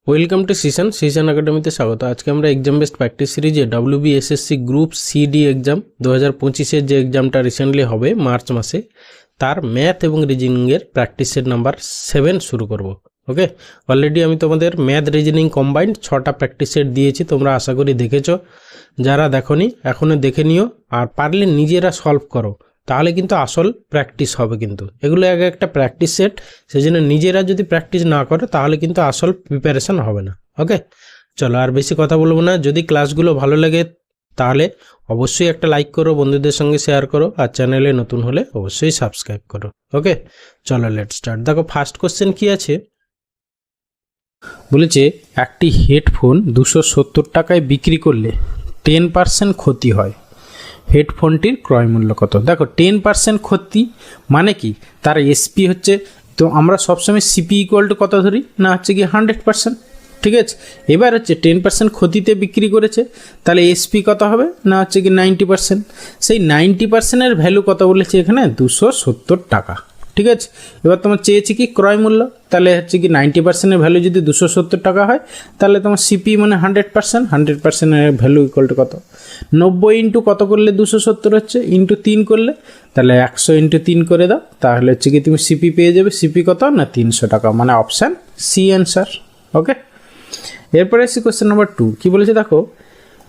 Welcome to season একাডেমিতে স্বাগত। আজকে আমরা এক্সাম বেসড প্র্যাকটিস সিরিজে WBSSC গ্রুপ সিডি এক্সাম 2025-এর যে এক্সামটা রিসেন্টলি হবে মার্চ মাসে, তার ম্যাথ এবং রিজনিংয়ের প্র্যাকটিসের নাম্বার 7 শুরু করব। ওকে, অলরেডি আমি তোমাদের ম্যাথ রিজনিং কম্বাইন্ড 6টা প্র্যাকটিস সেট দিয়েছি, তোমরা আশা করি দেখেছো। যারা দেখোনি এখনও দেখে নিও, আর পারলে নিজেরা সলভ করো, তাহলে কিন্তু আসল প্র্যাকটিস হবে। কিন্তু এগুলো আগে একটা প্র্যাকটিস সেট, সেই জন্য নিজেরা যদি প্র্যাকটিস না করে তাহলে কিন্তু আসল প্রিপারেশন হবে না। ওকে, চলো আর বেশি কথা বলবো না। যদি ক্লাসগুলো ভালো লাগে তাহলে অবশ্যই একটা লাইক করো, বন্ধুদের সঙ্গে শেয়ার করো, আর চ্যানেলে নতুন হলে অবশ্যই সাবস্ক্রাইব করো। ওকে, চলো লেট স্টার্ট। দেখো ফার্স্ট কোশ্চেন কি আছে, বলেছে একটি হেডফোন 270 টাকায় বিক্রি করলে 10% ক্ষতি হয়, হেডফোনটির ক্রয় মূল্য কত? দেখো 10% ক্ষতি মানে কি, তার এসপি হচ্ছে, তো আমরা সবসময় সিপি ইকুয়াল টু কত ধরি না, হচ্ছে কি 100%। ঠিক আছে, এবার হচ্ছে 10% ক্ষতিতে বিক্রি করেছে, তাহলে এসপি কত হবে না, হচ্ছে কি 90%। সেই 90%-এর ভ্যালু কত বলেছে এখানে, 270 টাকা। ঠিক আছে, এবার তোমার চেয়েছে কি ক্রয় মূল্য, তাহলে হচ্ছে কি 90%-এর ভ্যালু যদি 270 টাকা হয়, তাহলে তোমার সিপি মানে 100%-এর ভ্যালু ইকুয়াল টু কত, 90 ইন্টু কত করলে 270 হচ্ছে, ইন্টু 3 করলে, তাহলে 100 ইন্টু 3 করে দাও, তাহলে হচ্ছে কি তুমি সিপি পেয়ে যাবে। সিপি কত না 300 টাকা, মানে অপশান সি অ্যান্সার। ওকে, এরপরে আসছি কোয়েশ্চেন নাম্বার 2। কী বলেছে দেখো,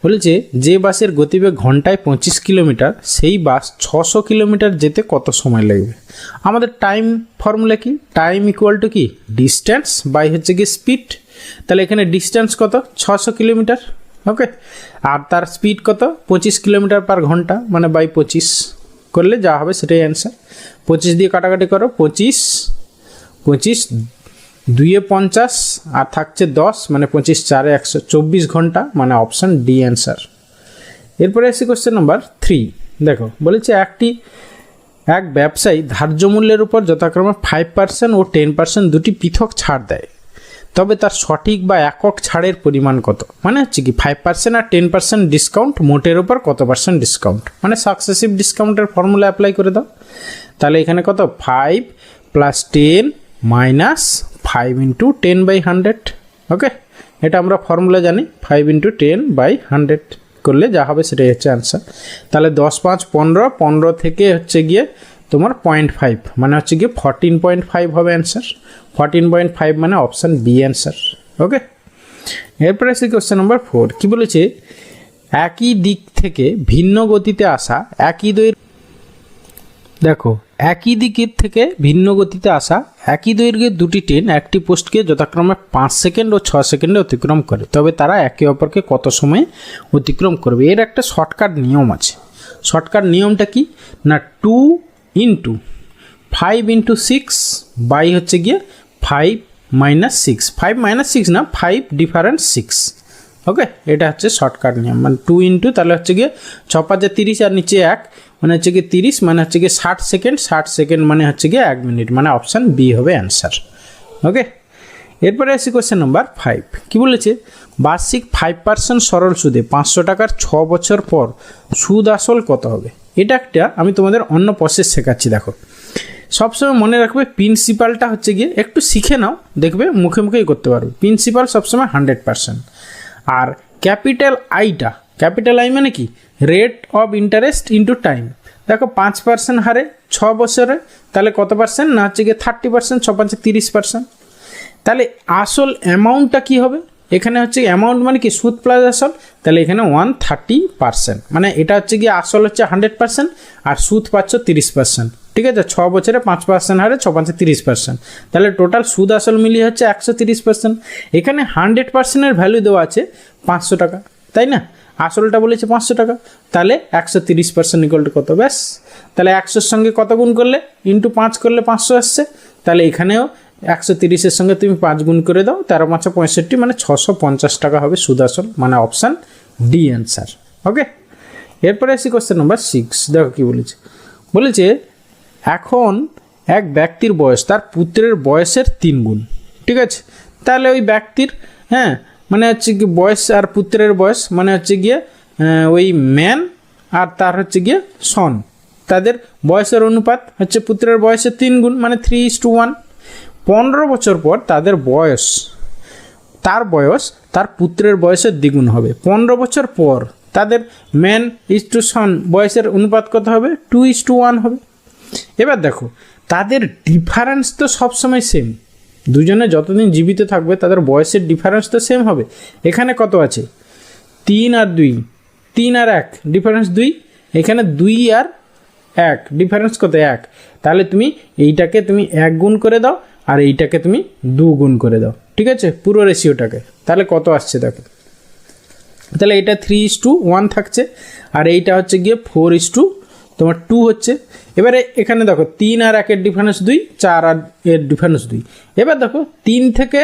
বলেছে যে বাসের গতিবেগ ঘন্টায় 25 কিলোমিটার, সেই বাস 600 কিলোমিটার যেতে কত সময় লাগবে? আমাদের টাইম ফর্মুলা কি, টাইম ইকুয়াল টু কি ডিস্ট্যান্স বাই হচ্ছে কি স্পিড। তাহলে এখানে ডিস্ট্যান্স কত 600 কিলোমিটার। ওকে, আর তার স্পিড কত 25 কিলোমিটার পার ঘন্টা, মানে বাই 25 করলে যা হবে সেটাই অ্যান্সার। 25 দিয়ে কাটাকাটি করো, 25 2-এ 50 আর থাকছে 10, মানে 25 4-এ 124 ঘন্টা, মানে অপশান ডি অ্যান্সার। এরপরে আসি কোশ্চেন নাম্বার 3। দেখো বলেছে এক ব্যবসায়ী ধার্য মূল্যের উপর যথাক্রমে 5% ও 10% দুটি পৃথক ছাড় দেয়, তবে তার সঠিক বা একক ছাড়ের পরিমাণ কত? মানে হচ্ছে কি 5% আর 10% ডিসকাউন্ট, মোটের উপর কত পার্সেন্ট ডিসকাউন্ট, মানে সাকসেসিভ ডিসকাউন্টের ফর্মুলা অ্যাপ্লাই করে দাও। তাহলে এখানে কত 5 + 10 - 5 × 10/100। ওকে, এটা আমরা ফর্মুলা জানি, 5 × 10/100 করলে যা হবে সেটাই হচ্ছে অ্যান্সার। তাহলে 10 5 15, 15 থেকে হচ্ছে গিয়ে তোমার 0.5, মানে হচ্ছে গিয়ে 14.5 হবে অ্যান্সার। 14.5 মানে অপশান বি অ্যান্সার। ওকে, এরপরে আসছে কোশ্চেন নাম্বার 4। কী বলেছে, একই দিক থেকে ভিন্ন গতিতে আসা একই দৈর্ঘ্য, দেখো একই দিকের থেকে ভিন্ন গতিতে আসা একই দৈর্ঘ্যের দুটি ট্রেন একটি পোস্টকে যথাক্রমে 5 সেকেন্ড ও 6 সেকেন্ডে অতিক্রম করে, তবে তারা একে অপরকে কত সময়ে অতিক্রম করবে? এর একটা শর্টকাট নিয়ম আছে। শর্টকাট নিয়মটা কি না, 2 × 5 × 6 বাই হচ্ছে গিয়ে 5 - 6, 5 - 6 না, 5 ডিফারেন্স 6। ওকে, এটা হচ্ছে শর্টকাট নিয়ম, মানে 2 ইন্টু, তাহলে হচ্ছে গিয়ে 6 × 5 = 30 আর নিচে 1, মানে হচ্ছে গিয়ে 30, মানে হচ্ছে গিয়ে 60 সেকেন্ড, 60 সেকেন্ড মানে হচ্ছে গিয়ে 1 মিনিট, মানে অপশান বি হবে অ্যান্সার। ওকে, এরপরে আসি কোয়েশ্চেন নাম্বার 5। কী বলেছে, বার্ষিক 5% সরল সুদে 500 টাকার 6 বছর পর সুদ আসল কত হবে? এটা একটা আমি তোমাদের অন্য প্রসেস শেখাচ্ছি। দেখো সবসময় মনে রাখবে, প্রিন্সিপালটা হচ্ছে গিয়ে একটু শিখে নাও, দেখবে মুখে মুখেই করতে পারবে। প্রিন্সিপাল সবসময় 100%, আর ক্যাপিটাল আইটা, ক্যাপিটাল আই মানে কি rate of interest into time. দেখো 5% হারে 6 বছরে, তাহলে কত পার্সেন্ট না, হচ্ছে গিয়ে 30%, 6 5 30%। তাহলে আসল অ্যামাউন্টটা কি হবে? এখানে হচ্ছে অ্যামাউন্ট মানে কি সুদ প্লাস আসল, তাহলে এখানে 130%, মানে এটা হচ্ছে গিয়ে আসল হচ্ছে 100% আর সুদ পাচ্ছ 30%। ঠিক আছে, 6 বছরে 5% হারে 6 5 30%, তাহলে টোটাল সুদ আসল মিলিয়ে হচ্ছে 130%। এখানে 100%-এর ভ্যালু দেওয়া আছে 500 টাকা, তাই না? আসলটা বলেছে 500 টাকা, তাহলে 130% ইকুয়াল টু কত? ব্যাস, তাহলে 100-র সঙ্গে কত গুণ করলে, ইন্টু 5 করলে 500 আসছে, তাহলে এখানেও 130-এর সঙ্গে তুমি 5 গুণ করে দাও, 13 5 65, মানে 650 টাকা হবে সুদ আসল, মানে অপশান ডি অ্যান্সার। ওকে, এরপরে আসি কোশ্চেন নাম্বার 6। দেখো কী বলেছে, বলেছে এখন এক ব্যক্তির বয়স তার পুত্রের বয়সের 3 গুণ। ঠিক আছে, তাহলে ওই ব্যক্তির মানে হচ্ছে কি বয়স আর পুত্রের বয়স, মানে হচ্ছে গিয়ে ওই ম্যান আর তার হচ্ছে গিয়ে সন, তাদের বয়সের অনুপাত হচ্ছে পুত্রের বয়সের 3 গুণ, মানে 3:1। 15 বছর পর তাদের বয়স তার বয়স তার পুত্রের বয়সের দ্বিগুণ হবে। 15 বছর পর তাদের ম্যান ইজ টু সন বয়সের অনুপাত কত হবে? 2:1 হবে। এবার দেখো তাদের ডিফারেন্স তো সবসময় সেম, দুজনে যতদিন জীবিত থাকবে তাদের বয়সের ডিফারেন্স তো সেম হবে। এখানে কত আছে? 3 আর 2, 3 আর 1 ডিফারেন্স 2, এখানে 2 আর 1 ডিফারেন্স কত? 1। তাহলে তুমি এইটাকে তুমি 1 গুণ করে দাও আর এইটাকে তুমি 2 গুণ করে দাও, ঠিক আছে, পুরো রেশিওটাকে। তাহলে কত আসছে দেখো, তাহলে এটা 3:1 থাকছে আর এইটা হচ্ছে গিয়ে 4:2 হচ্ছে। এবারে এখানে দেখো 3 আর 1 এর ডিফারেন্স 2, 4 আর এর ডিফারেন্স 2। এবার দেখো 3 থেকে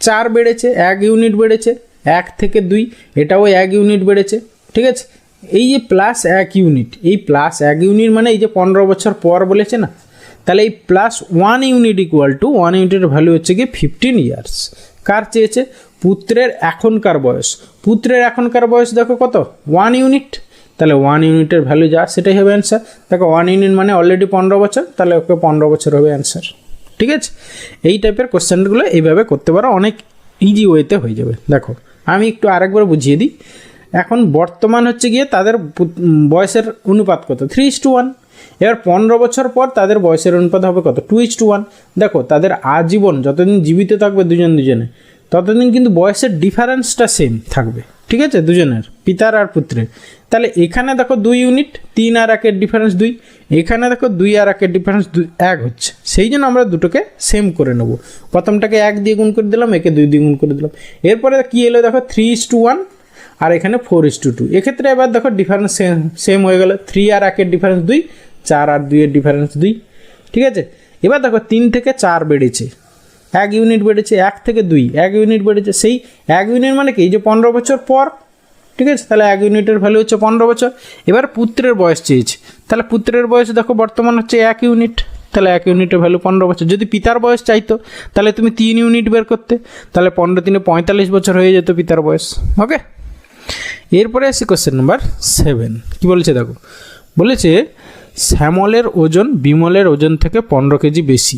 4 বেড়েছে, 1 ইউনিট বেড়েছে, 1 থেকে 2 এটাও 1 ইউনিট বেড়েছে, ঠিক আছে। এই যে প্লাস 1 ইউনিট, এই প্লাস 1 ইউনিট মানে এই যে 15 বছর পর বলেছে না, তাহলে এই প্লাস 1 ইউনিট ইকুয়াল টু 1 ইউনিটের ভ্যালু হচ্ছে কি 15 ইয়ার্স। কার চেয়েছে? পুত্রের এখনকার বয়স। পুত্রের এখনকার বয়স দেখো কত? 1 ইউনিট। তাহলে 1 ইউনিটের ভ্যালু যা সেটাই হবে অ্যান্সার। দেখো 1 ইউনিট মানে অলরেডি 15 বছর, তাহলে ওকে 15 বছর হবে অ্যান্সার, ঠিক আছে। এই টাইপের কোশ্চেনগুলো এইভাবে করতে পারো, অনেক ইজি ওয়েতে হয়ে যাবে। দেখো আমি একটু আরেকবার বুঝিয়ে দিই। এখন বর্তমান হচ্ছে গিয়ে তাদের বয়সের অনুপাত কত? 3:1। এবার 15 বছর পর তাদের বয়সের অনুপাত হবে কত? 2:1। দেখো তাদের আজীবন যতদিন জীবিত থাকবে দুজনে ততদিন কিন্তু বয়সের ডিফারেন্সটা সেম থাকবে, ঠিক আছে, দুজনের, পিতার আর পুত্রের। তাহলে এখানে দেখো 2 ইউনিট, 3 আর 1 এর ডিফারেন্স 2, এখানে দেখো 2 আর 1 এর ডিফারেন্স 1 হচ্ছে। সেই জন্য আমরা দুটোকে সেম করে নেব। প্রথমটাকে 1 দিয়ে গুণ করে দিলাম, একে 2 দিয়ে গুণ করে দিলাম। এরপরে কি এলো দেখো 3:1 আর এখানে 4:2। এক্ষেত্রে এবার দেখো ডিফারেন্স সেম হয়ে গেল। 3 আর 1 এর ডিফারেন্স 2, 4 আর 2 এর ডিফারেন্স 2, ঠিক আছে। এবার দেখো 3 থেকে 4 বেড়েছে, 1 ইউনিট বেড়েছে, 1 থেকে 2 1 ইউনিট বেড়েছে। সেই 1 ইউনিট মানে কি? এই যে 15 বছর পর, ঠিক আছে। তাহলে 1 ইউনিটের ভ্যালু হচ্ছে 15 বছর। এবার পুত্রের বয়স চেয়েছে, তাহলে পুত্রের বয়স দেখো বর্তমান হচ্ছে 1 ইউনিট, তাহলে 1 ইউনিটের ভ্যালু 15 বছর। যদি পিতার বয়স চাইতো তাহলে তুমি 3 ইউনিট বের করতে, তাহলে 15 3 45 বছর হয়ে যেত পিতার বয়স। ওকে, এরপরে আসি কোশ্চেন নাম্বার 7। কি বলেছে দেখো, বলেছে শ্যামলের ওজন বিমলের ওজন থেকে 15 কেজি বেশি,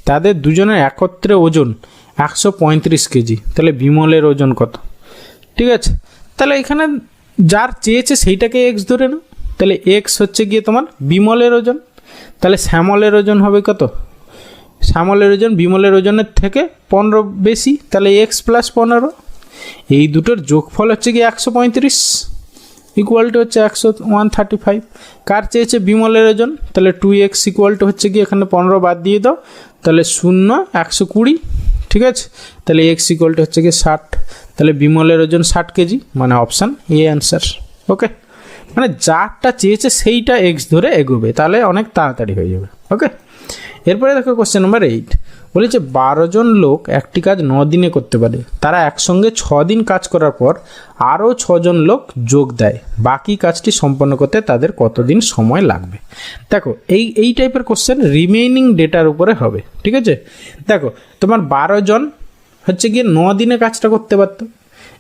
তাদের দুজনের একত্রে ওজন 135 কেজি। তাহলে বিমলের ওজন কত? ঠিক আছে, তাহলে এখানে যার চেয়েছে সেইটাকে এক্স ধরে নাও। তাহলে এক্স হচ্ছে গিয়ে তোমার বিমলের ওজন, তাহলে শ্যামলের ওজন হবে কত? শ্যামলের ওজন বিমলের ওজনের থেকে 15 বেশি, তাহলে এক্স প্লাস 15। এই দুটোর যোগফল হচ্ছে গিয়ে 135 ইকুয়াল টু হচ্ছে 135। কার চেয়েছে? বিমলের ওজন। তাহলে 2x ইকুয়াল টু হচ্ছে গিয়ে এখানে 15 বাদ দিয়ে দাও, তাহলে 0 120, ঠিক আছে। তাহলে x ইকুয়াল টু হচ্ছে গিয়ে 60। তাহলে বিমলের ওজন 60 কেজি, মানে অপশান এ অ্যান্সার। ওকে, মানে যারটা চেয়েছে সেইটা এক্স ধরে এগোবে, তাহলে অনেক তাড়াতাড়ি হয়ে যাবে। ওকে, এরপরে দেখো কোশ্চেন নাম্বার 8। বলেছে 12 জন লোক একটি কাজ 9 দিনে করতে পারে, তারা একসঙ্গে 6 দিন কাজ করার পর আরও 6 জন লোক যোগ দেয়, বাকি কাজটি সম্পন্ন করতে তাদের কতদিন সময় লাগবে। দেখো এই টাইপের কোশ্চেন রিমেইনিং ডেটার উপরে হবে, ঠিক আছে। দেখো তোমার 12 জন হচ্ছে গিয়ে 9 দিনে কাজটা করতে পারতো।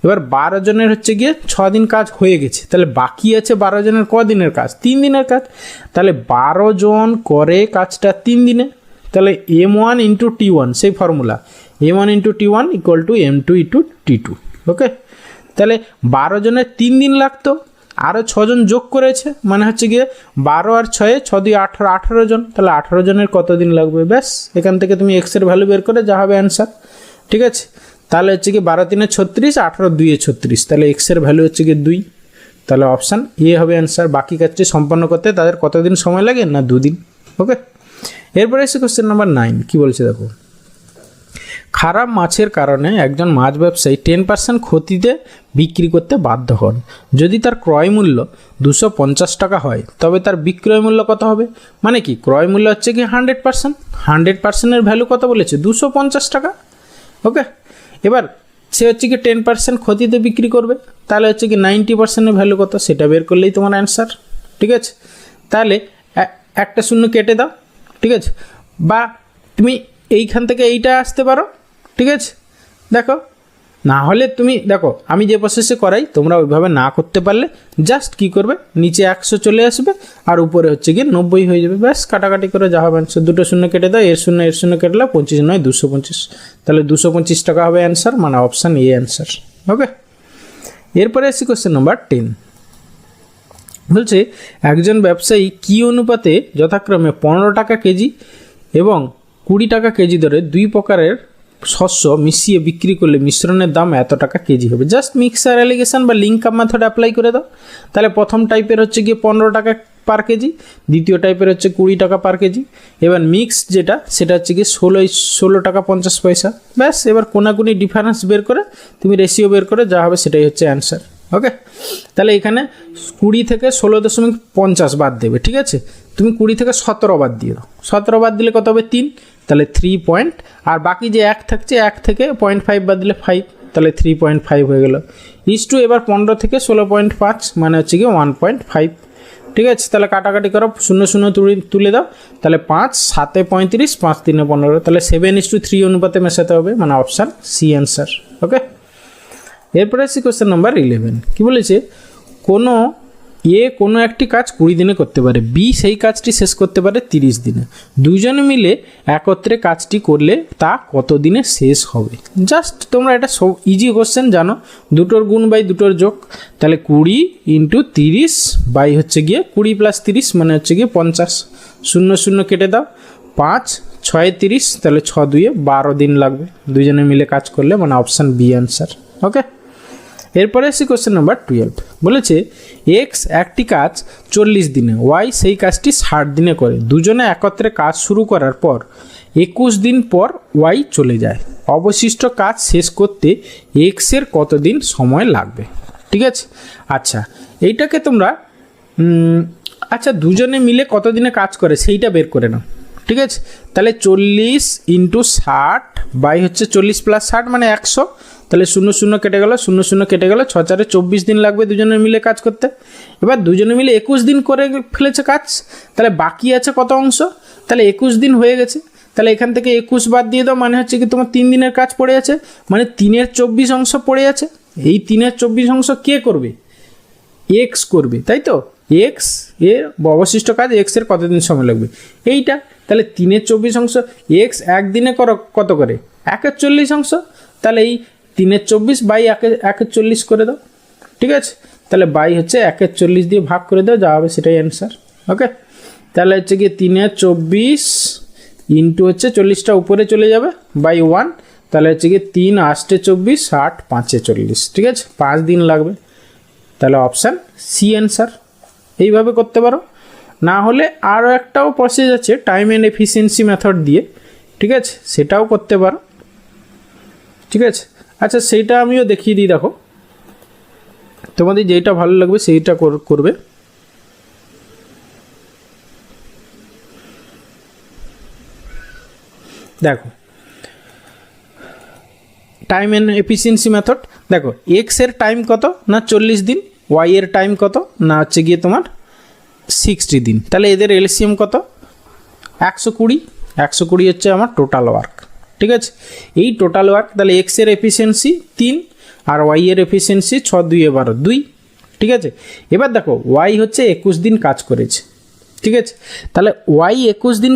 এবার 12 জনের হচ্ছে গিয়ে 6 দিন কাজ হয়ে গেছে, তাহলে বাকি আছে 12 জনের কদিনের কাজ? 3 দিনের কাজ। তাহলে 12 জন করে কাজটা 3 দিনে, তাহলে m1 ইন্টু t1 সেই formula, m1 into t1 equal to m2 into t2। ওকে, তাহলে 12 জনের 3 দিন লাগতো, আরও 6 জন যোগ করেছে, মানে হচ্ছে গিয়ে 12 আর 6 6 2 18, 18 জন। তাহলে 18 জনের কত দিন লাগবে? ব্যাস, এখান থেকে তুমি এক্সের ভ্যালু বের করে যা হবে অ্যান্সার, ঠিক আছে। তাহলে হচ্ছে কি 12 3 36, 18 2 36, তাহলে এক্সের ভ্যালু হচ্ছে কি 2, তাহলে অপশান এ হবে অ্যান্সার। বাকি কাজটি সম্পন্ন করতে তাদের কতদিন সময় লাগে? না 2 দিন। ওকে, এরপরে এসে কোশ্চেন নাম্বার 9। কি বলছে দেখো, খারাপ মাছের কারণে একজন মাছ ব্যবসায়ী 10% ক্ষতিতে বিক্রি করতে বাধ্য হন। যদি তার ক্রয় মূল্য 250 টাকা হয় তবে তার বিক্রয় মূল্য কত হবে? মানে কি, ক্রয় মূল্য হচ্ছে কি 100%, 100%-এর ভ্যালু কত বলেছে? 250 টাকা। ওকে, এবার সে হচ্ছে কি 10% ক্ষতিতে বিক্রি করবে, তাহলে হচ্ছে কি 90%-এর ভ্যালু কত? সেটা বের করলেই তোমার অ্যান্সার, ঠিক আছে। তাহলে একটা শূন্য কেটে দাও, ঠিক আছে, বা তুমি এইখান থেকে এইটা আসতে পারো, ঠিক আছে। দেখো না হলে তুমি দেখো আমি যে প্রসেসে করাই তোমরা ওইভাবে না করতে পারলে জাস্ট কি করবে, নিচে 100 চলে আসবে আর উপরে হচ্ছে গিয়ে 90 হয়ে যাবে, ব্যাস কাটাকাটি করে যা হবে অ্যান্সার। দুটো শূন্য কেটে দাও, এর শূন্য কেটে 25 নয় 225, তাহলে 225 টাকা হবে অ্যান্সার, মানে অপশান এ অ্যান্সার। ওকে, এরপরে আসি কোশ্চেন নাম্বার 10। বলছে একজন ব্যবসায়ী কি অনুপাতে যথাক্রমে 15 টাকা কেজি এবং 20 টাকা কেজি দরে দুই প্রকারের শস্য মিশিয়ে বিক্রি করলে মিশ্রণের দাম এত টাকা কেজি হবে। জাস্ট মিক্সার অ্যালিগেশন বা লিঙ্ক আপ মেথড অ্যাপ্লাই করে দাও। তাহলে প্রথম টাইপের হচ্ছে গিয়ে 15 টাকা পার কেজি, দ্বিতীয় টাইপের হচ্ছে 20 টাকা পার কেজি, এবার মিক্স যেটা সেটা হচ্ছে গিয়ে 16 টাকা 50 পয়সা। ব্যাস, এবার কোনাকুনি ডিফারেন্স বের করে তুমি রেশিও বের করে যা হবে সেটাই হচ্ছে অ্যান্সার। ওকে, তাহলে এখানে 20 থেকে 16.50 বাদ দেবে, ঠিক আছে। তুমি 20 থেকে 17 বাদ দিয়ে দাও, 17 বাদ দিলে কত হবে 3, তাহলে 3 পয়েন্ট, আর বাকি যে 1 থাকছে 1 থেকে 0.5 বাদ দিলে 5, তাহলে 3.5 হয়ে গেল। ইস টু এবার 15 থেকে 16.5 মানে হচ্ছে কি 1.5, ঠিক আছে। তাহলে কাটাকাটি করো, 0 তুলে দাও, তাহলে 5 7 35, 5 3 15, তাহলে 7:3 অনুপাতে মেশাতে হবে, মানে অপশান সি অ্যান্সার। ওকে, এরপরে আসি কোশ্চেন নাম্বার 11। কি বলেছে, কোনো একটি কাজ 20 দিনে করতে পারে, বি সেই কাজটি শেষ করতে পারে 30 দিনে। দুজনে মিলে একত্রে কাজটি করলে তা কত দিনে শেষ হবে? জাস্ট তোমরা এটা সব ইজি কোশ্চেন জানো, দুটোর গুণ বাই দুটোর যোগ, তাহলে 20 × 30 বাই হচ্ছে গিয়ে 20 + 30 মানে হচ্ছে গিয়ে 50, 0 কেটে দাও, 5 6 30, তাহলে 6 2 12 দিন লাগবে দুজনে মিলে কাজ করলে, মানে অপশান বি অ্যান্সার। ওকে, এরপরে আসি কোশ্চেন নাম্বার 12। বলেছে এক্স একটি কাজ 40 দিনে, ওয়াই সেই কাজটি 60 দিনে করে। দুজনে একত্রে কাজ শুরু করার পর 21 দিন পর ওয়াই চলে যায়। অবশিষ্ট কাজ শেষ করতে এক্সের কতদিন সময় লাগবে? ঠিক আছে, আচ্ছা এইটাকে তোমরা আচ্ছা দুজনে মিলে কতদিনে কাজ করে সেইটা বের করে নাও, ঠিক আছে। তাহলে 40 × 60 বাই হচ্ছে 40 + 60 মানে 100, তাহলে 0 কেটে গেল, 0 কেটে গেল, 6 4 24 দিন লাগবে দুজনে মিলে কাজ করতে। এবার দুজনে মিলে 21 দিন করে ফেলেছে কাজ, তাহলে বাকি আছে কত অংশ? তাহলে 21 দিন হয়ে গেছে, তাহলে এখান থেকে 21 বাদ দিয়ে দাও, মানে হচ্ছে কি তোমার 3 দিনের কাজ পড়ে আছে, মানে 3/24 অংশ পড়ে আছে। এই 3/24 অংশ কে করবে? এক্স করবে, তাই তো। এক্স এর অবশিষ্ট কাজ, এক্স এর কতদিন সময় লাগবে এইটা, তাহলে 3/24 অংশ এক্স একদিনে কত করে? 1/40 অংশ, তাহলে এই 3/24 বাই 1/40 করে দাও, ঠিক আছে। তাহলে বাই হচ্ছে 1/40 দিয়ে ভাগ করে দাও, যা হবে সেটাই অ্যান্সার। ওকে, তাহলে হচ্ছে গিয়ে 3/24 ইন্টু হচ্ছে 40টা উপরে চলে যাবে বাই 1, তাহলে হচ্ছে গিয়ে 3 8 24 60 5 40, ঠিক আছে, 5 দিন লাগবে, তাহলে অপশান সি অ্যান্সার। এইভাবে করতে পারো, না হলে আরও একটাও প্রসেস আছে টাইম অ্যান্ড এফিসিয়েন্সি মেথড দিয়ে, ঠিক আছে, সেটাও করতে পারো, ঠিক আছে। আচ্ছা সেইটা আমিও দেখিয়ে দিই, দেখো তোমাদের যেইটা ভালো লাগবে সেইটা করবে। দেখো টাইম অ্যান্ড এফিসিয়েন্সি মেথড, দেখো এক্স এর টাইম কত না 40 দিন, ওয়াই এর টাইম কত না হচ্ছে গিয়ে তোমার 60 দিন, তাহলে এদের এলসিএম কত? 120 হচ্ছে আমার টোটাল ওয়ার্ক, ঠিক আছে। এই টোটাল ওয়ার্ক, তাহলে এক্স এর এফিসিয়েন্সি 3 আর ওয়াই এর এফিসিয়েন্সি 6 2 12 2, ঠিক আছে। এবার দেখো ওয়াই হচ্ছে 21 দিন কাজ করেছে, ঠিক আছে, তাহলে ওয়াই 21 দিন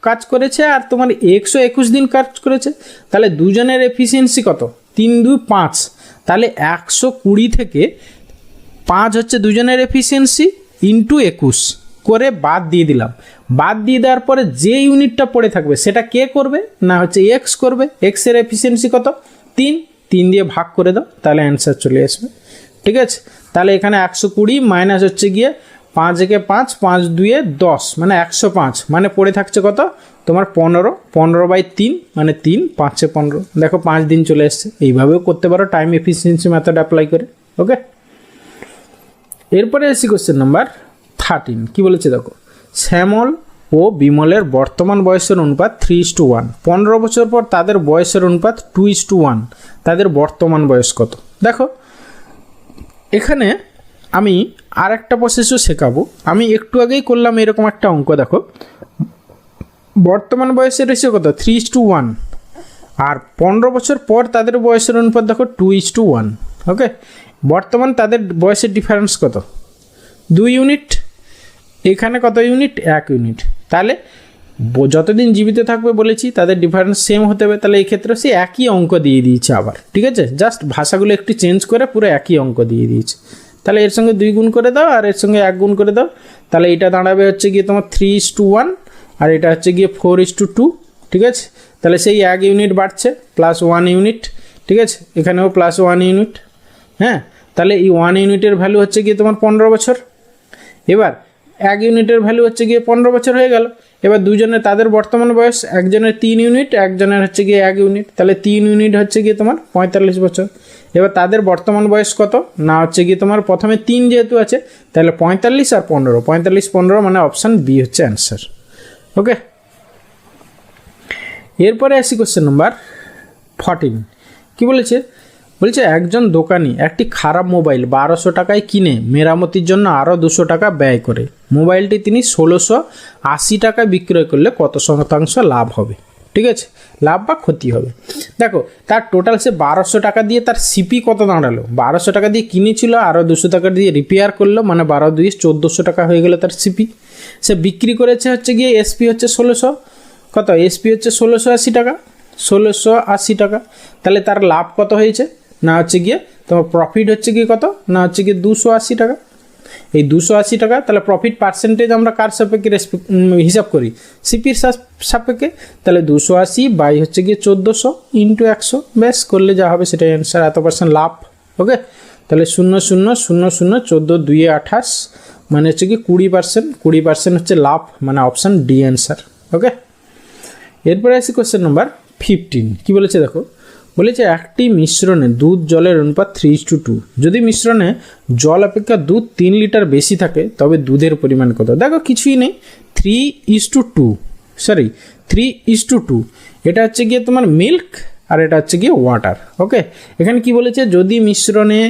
কাজ করেছে আর তোমার এক্সও 21 দিন কাজ করেছে, তাহলে দুজনের এফিসিয়েন্সি কত? 3 2 5, তাহলে 120 থেকে 5 হচ্ছে দুজনের এফিসিয়েন্সি ইন্টু 21 করে বাদ দিয়ে দিলাম। বাদ দিয়ে দেওয়ার পরে যে ইউনিটটা পড়ে থাকবে সেটা কে করবে না হচ্ছে এক্স করবে। এক্স এর এফিসিয়েন্সি কত? 3 দিয়ে ভাগ করে দাও, তাহলে অ্যান্সার চলে আসবে, ঠিক আছে। তাহলে এখানে 120 মাইনাস হচ্ছে গিয়ে 5 একে 5 5 2 10 মানে 105, মানে পড়ে থাকছে কত তোমার 15/3 মানে 3 5 15, দেখো 5 দিন চলে এসছে। এইভাবেও করতে পারো টাইম এফিসিয়েন্সি মেথড অ্যাপ্লাই করে। ওকে, এরপরে আসি কোশ্চেন নাম্বার 13। কি বলেছে দেখো, শ্যামল ও বিমলের বর্তমান বয়সের অনুপাত 3:1, 15 বছর পর তাদের বয়সের অনুপাত 2:1, তাদের বর্তমান বয়স কত? দেখো এখানে আমি আর একটা প্রসেসও শেখাবো, আমি একটু আগেই করলাম এরকম একটা অঙ্ক। দেখো বর্তমান বয়সের রেশিও কত? 3:1, আর 15 বছর পর তাদের বয়সের অনুপাত দেখো 2:1। ওকে, বর্তমান তাদের বয়সের ডিফারেন্স কত? 2 ইউনিট। এখানে কত ইউনিট? 1 ইউনিট। তাহলে যতদিন জীবিত থাকবে বলেছি তাদের ডিফারেন্স সেম হতে হবে। তাহলে এই ক্ষেত্রে সে একই অঙ্ক দিয়ে দিয়েছে আবার, ঠিক আছে, জাস্ট ভাষাগুলো একটু চেঞ্জ করে পুরো একই অঙ্ক দিয়ে দিয়েছে। তাহলে এর সঙ্গে 2 গুণ করে দাও আর এর সঙ্গে 1 গুণ করে দাও। তাহলে এটা দাঁড়াবে হচ্ছে গিয়ে তোমার 3:1 আর এটা হচ্ছে গিয়ে 4:2, ঠিক আছে। তাহলে সেই 1 ইউনিট বাড়ছে, প্লাস 1 ইউনিট, ঠিক আছে, এখানেও প্লাস 1 ইউনিট। হ্যাঁ, তাহলে এই 1 ইউনিটের ভ্যালু হচ্ছে গিয়ে তোমার 15 বছর। এবার 1 ইউনিটের ভ্যালু হচ্ছে গিয়ে 15 বছর হয়ে গেল। এবার দুজনের তাদের বর্তমান বয়স, একজনের 3 ইউনিট, একজনের হচ্ছে গিয়ে 1 ইউনিট। তাহলে 3 ইউনিট হচ্ছে গিয়ে তোমার 45 বছর। এবার তাদের বর্তমান বয়স কত না হচ্ছে গিয়ে তোমার প্রথমে 3 যেহেতু আছে, তাহলে 45 আর 15, 45-15 মানে অপশান বি হচ্ছে অ্যান্সার। ওকে, এরপরে আসি কোশ্চেন নাম্বার 14। কি বলেছে? বলছে একজন দোকানি একটি খারাপ মোবাইল 1200 টাকায় কিনে মেরামতির জন্য আরও 200 টাকা ব্যয় করে মোবাইলটি তিনি 1680 টাকায় বিক্রয় করলে কত শতাংশ লাভ হবে? ঠিক আছে, লাভ বা ক্ষতি হবে। দেখো তার টোটাল সে 1200 টাকা দিয়ে তার সিপি কত দাঁড়ালো? 1200 টাকা দিয়ে কিনেছিল, আরও 200 টাকা দিয়ে রিপেয়ার করলো, মানে 12 2 1400 টাকা হয়ে গেলো তার সিপি। সে বিক্রি করেছে হচ্ছে গিয়ে এসপি হচ্ছে 1600, কত এসপি হচ্ছে 1680 টাকা, 1680 টাকা। তাহলে তার লাভ কত হয়েছে না হচ্ছে গিয়ে তোমার প্রফিট হচ্ছে গিয়ে কত না হচ্ছে গিয়ে 280 টাকা। এই 280 টাকা, তাহলে প্রফিট পার্সেন্টেজ আমরা কার সাপেক্ষে হিসাব করি? সিপির সাপেক্ষে। তাহলে 280 বাই হচ্ছে গিয়ে 1400 ইন্টু 100, ব্যাস করলে যা হবে সেটাই অ্যান্সার, এত পার্সেন্ট লাভ। ওকে, তাহলে 0 0 0 0 14 2 28 মানে হচ্ছে কি 20%, 20% হচ্ছে লাভ, মানে অপশান ডি অ্যান্সার। ওকে, এরপরে আসি কোশ্চেন নাম্বার 15। কি বলেছে দেখো? বলেছে একটি মিশ্রণে দুধ জলের অনুপাত 3:2। যদি মিশ্রণে জল অপেক্ষা দুধ 3 লিটার বেশি থাকে তবে দুধের পরিমাণ কত? দেখো কিছুই নেই, 3:2, এটা হচ্ছে গিয়ে তোমার মিল্ক আর এটা হচ্ছে গিয়ে ওয়াটার। ওকে, এখানে কি বলেছে? যদি মিশ্রণে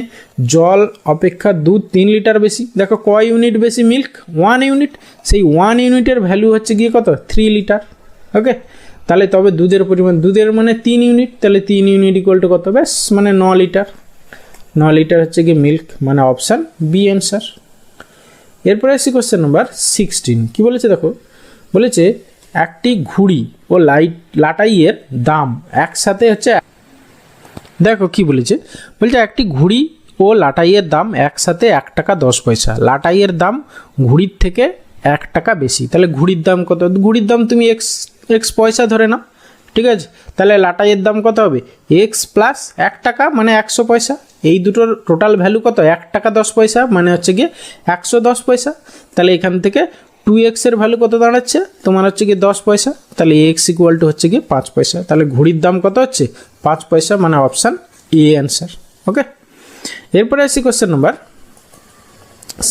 জল অপেক্ষা দুধ 3 লিটার বেশি, দেখো কয় ইউনিট বেশি? মিল্ক 1 ইউনিট, সেই 1 ইউনিটের ভ্যালু হচ্ছে গিয়ে কত? 3 লিটার। ওকে, তাহলে তবে দুধের পরিমাণ, দুধের মানে 3 ইউনিট, তাহলে 3 ইউনিট ইকুয়াল টু কত? ব্যাস, মানে 9 লিটার। 9 লিটার হচ্ছে গিয়ে মিল্ক, মানে অপশান বি অ্যান্সার। এরপরে আসি কোশ্চেন নাম্বার 16। কি বলেছে দেখো? বলেছে একটি ঘুড়ি ও লাটাইয়ের দাম একসাথে হচ্ছে, দেখো কি বলেছে? বলছে একটি ঘুড়ি ও লাটাইয়ের দাম একসাথে 1 টাকা 10 পয়সা। লাটাইয়ের দাম ঘুড়ির থেকে 1 টাকা বেশি, তাহলে ঘুড়ির দাম কত? ঘুড়ির দাম তুমি এক্স পয়সা ধরে নাও, ঠিক আছে। তাহলে লাটাইয়ের দাম কত হবে? এক্স প্লাস 1 টাকা মানে 100 পয়সা। এই দুটোর টোটাল ভ্যালু কত? 1 টাকা 10 পয়সা, মানে হচ্ছে গিয়ে 110 পয়সা। তাহলে এখান থেকে 2x এর ভ্যালু কত দাঁড়াচ্ছে? তোমার হচ্ছে গিয়ে 10 পয়সা। তাহলে এক্স ইকুয়াল টু হচ্ছে গিয়ে 5 পয়সা। তাহলে ঘুড়ির দাম কত হচ্ছে? 5 পয়সা, মানে অপশান এ অ্যান্সার। ওকে, এরপরে আসি কোশ্চেন নাম্বার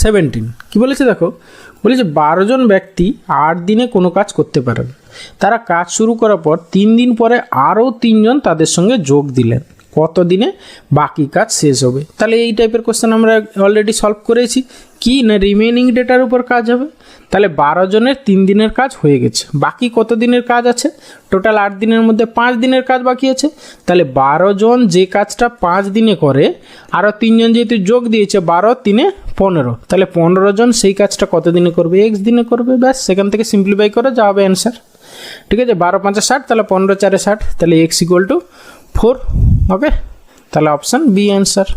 17। কি বলেছে দেখো? বলেছে 12 জন ব্যক্তি 8 দিনে কোনো কাজ করতে পারেন। তারা কাজ শুরু করার পর 3 দিন পরে আরও 3 জন তাদের সঙ্গে যোগ দিলেন। কত দিনে বাকি কাজ শেষ হবে? তাহলে এই টাইপের কোশ্চেন আমরা অলরেডি সলভ করেছি। কি না রিমেনিং ডেটার উপর কাজ হবে। তাহলে 12 জনের 3 দিনের কাজ হয়ে গেছে, বাকি কত দিনের কাজ আছে? টোটাল 8 দিনের মধ্যে 5 দিনের কাজ বাকি আছে। তাহলে 12 জন যে কাজটা 5 দিনে করে, আরও 3 জন যেহেতু যোগ দিয়েছে, 12 3 15, তাহলে 15 জন সেই কাজটা কত দিনে করবে? এক্স দিনে করবে। ব্যাস, সেখান থেকে সিম্পলিফাই করে যা হবে অ্যান্সার। ঠিক আছে, 12 5 60, তাহলে 15 4 60, তাহলে এক্স ইকুয়াল টু 4। ওকে, তাহলে অপশান বি অ্যান্সার।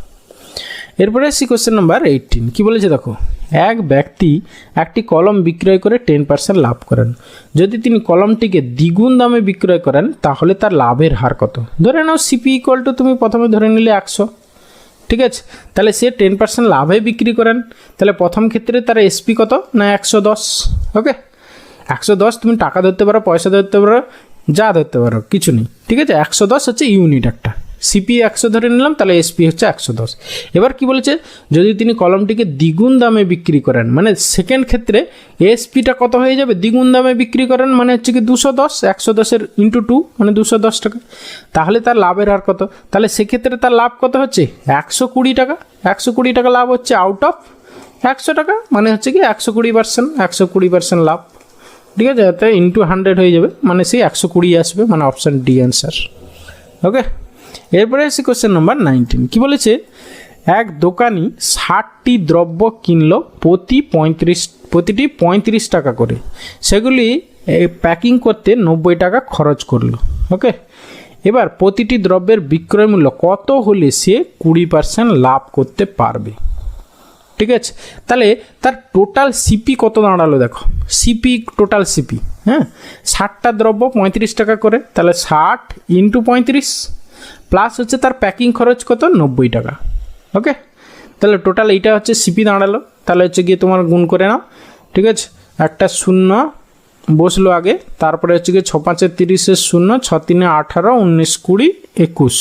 এরপরে আসি কোশ্চেন নাম্বার 18। কি বলেছে দেখো? এক ব্যক্তি একটি কলম বিক্রয় করে 10% লাভ করেন। যদি তিনি কলমটিকে দ্বিগুণ দামে বিক্রয় করেন তাহলে তার লাভের হার কত? ধরে নাও সিপি ইকুয়াল টু তুমি প্রথমে ধরে নিলে 100, ঠিক আছে। তাহলে সে 10% লাভে বিক্রি করেন, তাহলে প্রথম ক্ষেত্রে তার এসপি কত না 110। ওকে, 110 তুমি টাকা ধরতে পারো, পয়সা ধরতে পারো, যা ধরতে পারো, কিছু নেই, ঠিক আছে। 110 হচ্ছে ইউনিট একটা, সিপি 100 ধরে নিলাম, তাহলে এসপি হচ্ছে 110। এবার কি বলেছে? যদি তিনি কলমটিকে দ্বিগুণ দামে বিক্রি করেন, মানে সেকেন্ড ক্ষেত্রে এসপিটা কত হয়ে যাবে? দ্বিগুণ দামে বিক্রি করেন মানে হচ্ছে কি 210, 110 ইন্টু 2 মানে 210 টাকা। তাহলে তার লাভের হার কত? তাহলে সেক্ষেত্রে তার লাভ কত হচ্ছে? 120 টাকা। 120 টাকা লাভ হচ্ছে আউট অফ 100 টাকা, মানে হচ্ছে কি 120%, 120% লাভ, ঠিক আছে। তাই ইন্টু 100 হয়ে যাবে, মানে সেই 120 আসবে, মানে অপশান ডি অ্যান্সার। ওকে, এরপরে এসে কোশ্চেন নাম্বার 19। কি বলেছে, এক দোকানি 60টি দ্রব্য কিনলো প্রতিটি 35 টাকা করে, সেগুলি প্যাকিং করতে 90 টাকা খরচ করলো। ওকে, এবার প্রতিটি দ্রব্যের বিক্রয় মূল্য কত হলে সে 20% লাভ করতে পারবে। ঠিক আছে, তাহলে তার টোটাল সিপি কত দাঁড়ালো দেখো, সিপি টোটাল সিপি, হ্যাঁ 60টা দ্রব্য 35 টাকা করে, তাহলে 60 ইন্টু 35 প্লাস হচ্ছে তার প্যাকিং খরচ কত 90 টাকা। ওকে, তাহলে টোটাল এইটা হচ্ছে সিপি দাঁড়ালো। তাহলে হচ্ছে গিয়ে তোমার গুণ করে নাও। ঠিক আছে, একটা শূন্য বসলো আগে, তারপরে হচ্ছে গিয়ে 6 5 30 শূন্য, 6 3 18 19 20 21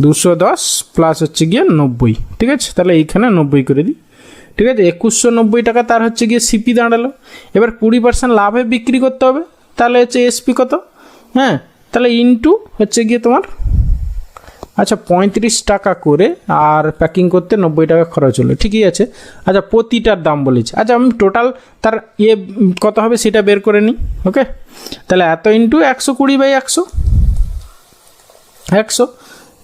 210 প্লাস হচ্ছে গিয়ে 90। ঠিক আছে, তাহলে এইখানে 90 করে দিই। ঠিক আছে, 2190 টাকা তার হচ্ছে গিয়ে সিপি দাঁড়ালো। এবার 20% লাভে বিক্রি করতে হবে, তাহলে হচ্ছে এসপি কত, হ্যাঁ তাহলে ইন্টু হচ্ছে গিয়ে তোমার আচ্ছা 35 টাকা করে, আর প্যাকিং করতে 90 টাকা খরচ হলো। ঠিকই আছে। আচ্ছা প্রতিটার দাম বলেছি, আচ্ছা আমি টোটাল তার কত হবে সেটা বের করে নিই। ওকে, তাহলে এত ইন্টু 120/100।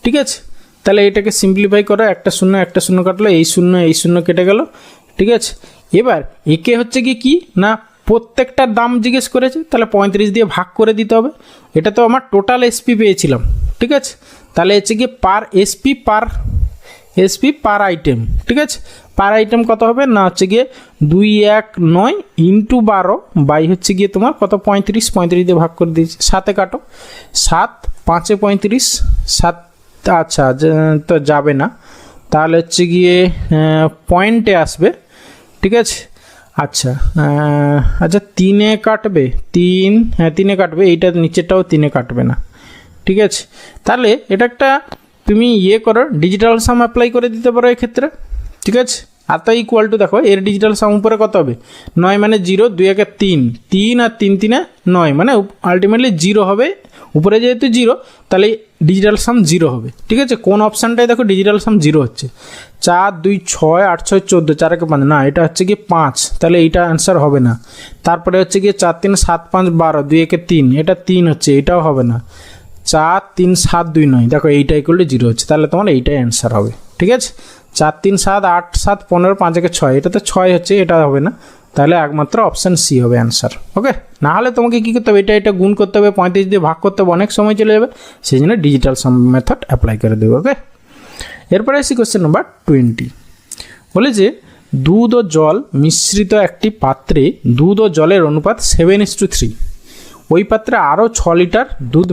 ঠিক আছে, তাহলে এটাকে সিম্পলিফাই করো, একটা শূন্য কাটলো, এই শূন্য কেটে গেল। ঠিক আছে, এবার একে হচ্ছে কি না প্রত্যেকটার দাম জিজ্ঞেস করেছে, তাহলে 35 দিয়ে ভাগ করে দিতে হবে। এটা তো আমার টোটাল এসপি পেয়েছিলাম। ঠিক আছে, তাহলে হচ্ছে গিয়ে পার এসপি পার আইটেম। ঠিক আছে, পার আইটেম কত হবে না হচ্ছে গিয়ে 219 ইন্টু 12 বাই হচ্ছে গিয়ে তোমার কত 35 দিয়ে ভাগ করে দিয়েছি, 7-এ কাটো, 7 5-এ 35, 7 আচ্ছা তো যাবে না, তাহলে হচ্ছে গিয়ে পয়েন্টে আসবে। ঠিক আছে, আচ্ছা আচ্ছা 3-এ কাটবে, 3, হ্যাঁ 3-এ কাটবে, এইটা নিচেরটাও 3-এ কাটবে না। ঠিক আছে, তাহলে এটা একটা তুমি করো, ডিজিটাল সাম অ্যাপ্লাই করে দিতে পারো এক্ষেত্রে। ঠিক আছে, আর তো ইকুয়াল টু দেখো এর ডিজিটাল সাম উপরে কত হবে 9 মানে 0, 2 1 3, 3 আর 3 3 9 মানে আলটিমেটলি 0 হবে, উপরে যেহেতু 0 তাহলে ডিজিটাল সাম 0 হবে। ঠিক আছে, কোন অপশানটাই দেখো ডিজিটাল সাম 0 হচ্ছে, 4 2 6 8 6 14, 4 1 5 না, এটা হচ্ছে গিয়ে 5, তাহলে এইটা অ্যান্সার হবে না। তারপরে হচ্ছে গিয়ে 4 3 7 5 12, 2 1 3, এটা 3 হচ্ছে, এটাও হবে না। 4 3 7 2 9, দেখো এইটাই করলে 0 হচ্ছে, তাহলে তোমার এইটাই অ্যান্সার হবে। ঠিক আছে, 4 3 7 8 7 15 5 1 6, এটা তো 6 হচ্ছে, এটা হবে না, তাহলে একমাত্র অপশান সি হবে অ্যান্সার। ওকে, না হলে তোমাকে কী করতে হবে, এটা গুণ করতে হবে, 35 দিয়ে ভাগ করতে হবে, অনেক সময় চলে যাবে, সেই জন্য ডিজিটাল সাম মেথড অ্যাপ্লাই করে দেবে। ওকে, এরপরে আসি কোশ্চেন নাম্বার 20। বলে যে দুধ ও জল মিশ্রিত একটি পাত্রে দুধ ও জলের অনুপাত 7:3, ওই পাত্রে আরও 6 লিটার দুধ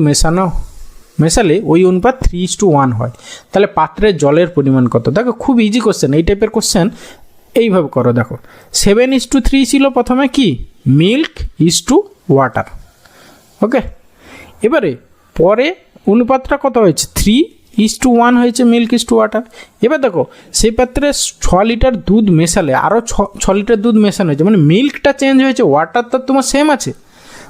মেশালে ওই অনুপাত 3:1 হয়, তাহলে পাত্রের জলের পরিমাণ কত? দেখো খুব ইজি কোশ্চেন, এই টাইপের কোশ্চেন এইভাবে করো। দেখো 7:3 ছিল প্রথমে, কি মিল্ক ইজ টু ওয়াটার। ওকে, এবারে পরে অনুপাতটা কত হয়েছে 3:1 হয়েছে, মিল্ক ইজ টু ওয়াটার। এবার দেখো সেই পাত্রে 6 লিটার দুধ মেশালে আরও 6 লিটার দুধ মেশানো হয়েছে, মানে মিল্কটা চেঞ্জ হয়েছে, ওয়াটার তো তোমার সেম আছে।